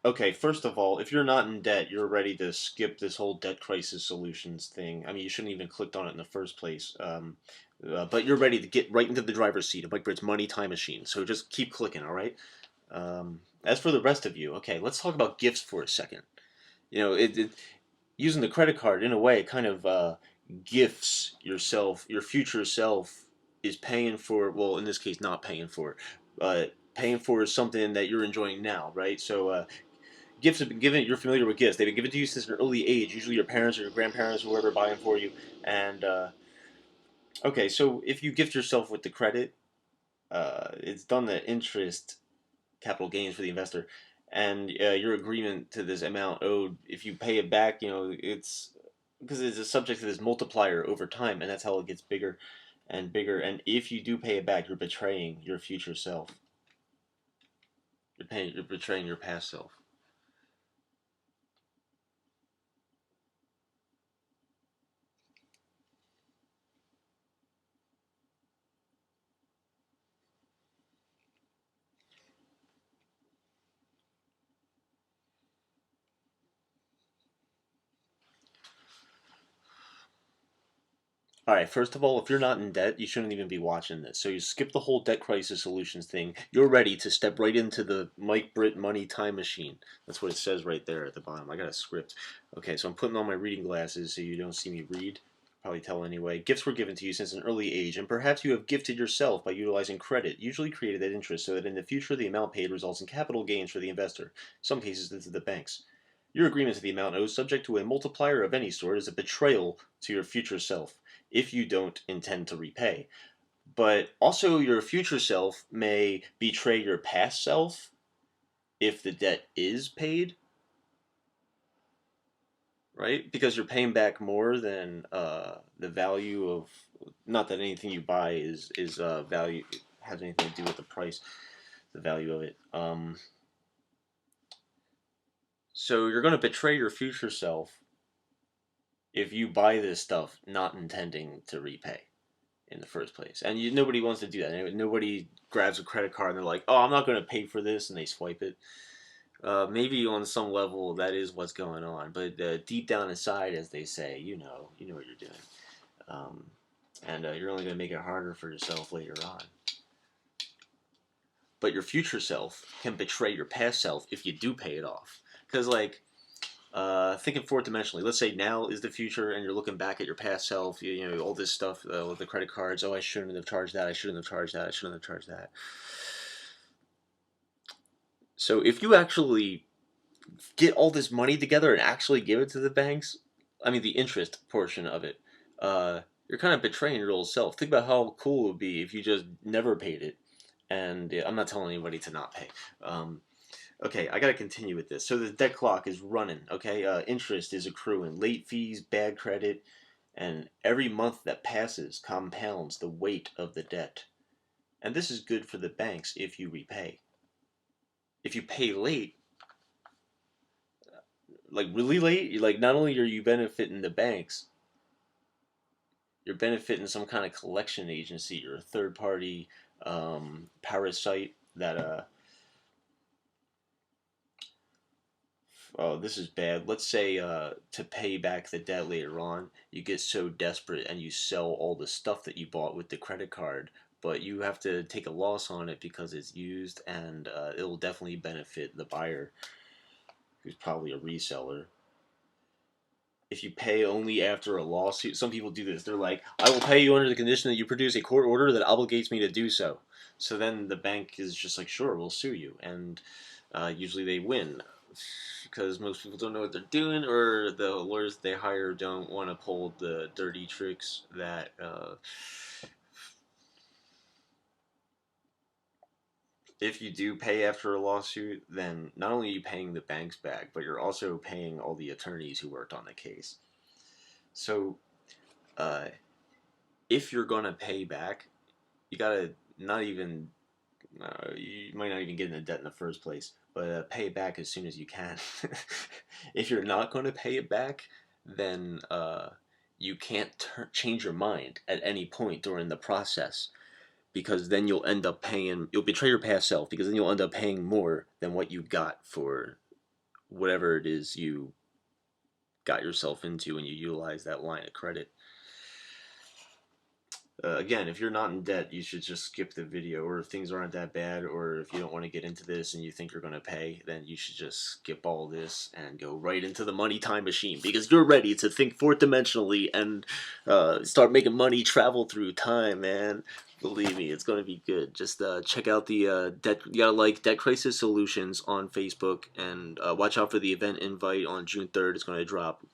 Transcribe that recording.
Okay, first of all, if you're not in debt, you're ready to skip this whole debt crisis solutions thing. I mean, you shouldn't even clicked on it in the first place. But you're ready to get right into the driver's seat of Mike Britt's money time machine. So just keep clicking, all right? As for the rest of you, okay, let's talk about gifts for a second. Using the credit card in a way kind of gifts yourself, your future self is paying for, well, in this case, not paying for, paying for something that you're enjoying now, right? So gifts have been given. You're familiar with gifts. They've been given to you since an early age. Usually, your parents or your grandparents, or whoever, buy them for you. And okay, so if you gift yourself with the credit, it's done at interest, capital gains for the investor, and your agreement to this amount owed. If you pay it back, it's because it's a subject to this multiplier over time, and that's how it gets bigger and bigger. And if you do pay it back, you're betraying your future self. You're betraying your past self. All right, first of all, if you're not in debt, you shouldn't even be watching this. So you skip the whole debt crisis solutions thing. You're ready to step right into the Mike Britt money time machine. That's what it says right there at the bottom. I got a script. Okay, so I'm putting on my reading glasses so you don't see me read. Probably tell anyway. Gifts were given to you since an early age, and perhaps you have gifted yourself by utilizing credit, usually created at interest, so that in the future the amount paid results in capital gains for the investor. In some cases, into the banks. Your agreement to the amount owed, subject to a multiplier of any sort, is a betrayal to your future self if you don't intend to repay. But also, your future self may betray your past self if the debt is paid, right? Because you're paying back more than the value of. Not that anything you buy is value has anything to do with the price, the value of it. So you're going to betray your future self if you buy this stuff not intending to repay in the first place. And nobody wants to do that. Nobody grabs a credit card and they're like, "Oh, I'm not going to pay for this," and they swipe it. Maybe on some level that is what's going on, but deep down inside, as they say, you know what you're doing, um, and you're only going to make it harder for yourself later on. But your future self can betray your past self if you do pay it off, because thinking fourth dimensionally, let's say now is the future and you're looking back at your past self, all this stuff with the credit cards. Oh, I shouldn't have charged that. I shouldn't have charged that. I shouldn't have charged that. So if you actually get all this money together and actually give it to the banks, I mean, the interest portion of it, you're kind of betraying your old self. Think about how cool it would be if you just never paid it. And yeah, I'm not telling anybody to not pay. Okay, I got to continue with this. So the debt clock is running. Okay, interest is accruing, late fees, bad credit, and every month that passes compounds the weight of the debt. And this is good for the banks if you repay. If you pay late, like really late, like not only are you benefiting the banks, you're benefiting some kind of collection agency or a third party parasite that oh, this is bad. Let's say to pay back the debt later on, you get so desperate and you sell all the stuff that you bought with the credit card, but you have to take a loss on it because it's used, and it'll definitely benefit the buyer, who's probably a reseller. If you pay only after a lawsuit, some people do this. They're like, "I will pay you under the condition that you produce a court order that obligates me to do so." So then the bank is just like, "Sure, we'll sue you," and usually they win because most people don't know what they're doing, or the lawyers they hire don't want to pull the dirty tricks that. If you do pay after a lawsuit, then not only are you paying the banks back, but you're also paying all the attorneys who worked on the case. So, uh, if you're gonna pay back, you gotta not even you might not even get into debt in the first place, but pay it back as soon as you can. If you're not going to pay it back, then you can't change your mind at any point during the process, because then you'll betray your past self, because then you'll end up paying more than what you got for whatever it is you got yourself into when you utilize that line of credit. Again, if you're not in debt, you should just skip the video. Or if things aren't that bad, or if you don't want to get into this and you think you're going to pay, then you should just skip all this and go right into the money time machine, because you're ready to think fourth dimensionally and start making money travel through time, man. Believe me, it's going to be good. Just check out the debt. You gotta like Debt Crisis Solutions on Facebook, and watch out for the event invite on June 3rd. It's going to drop.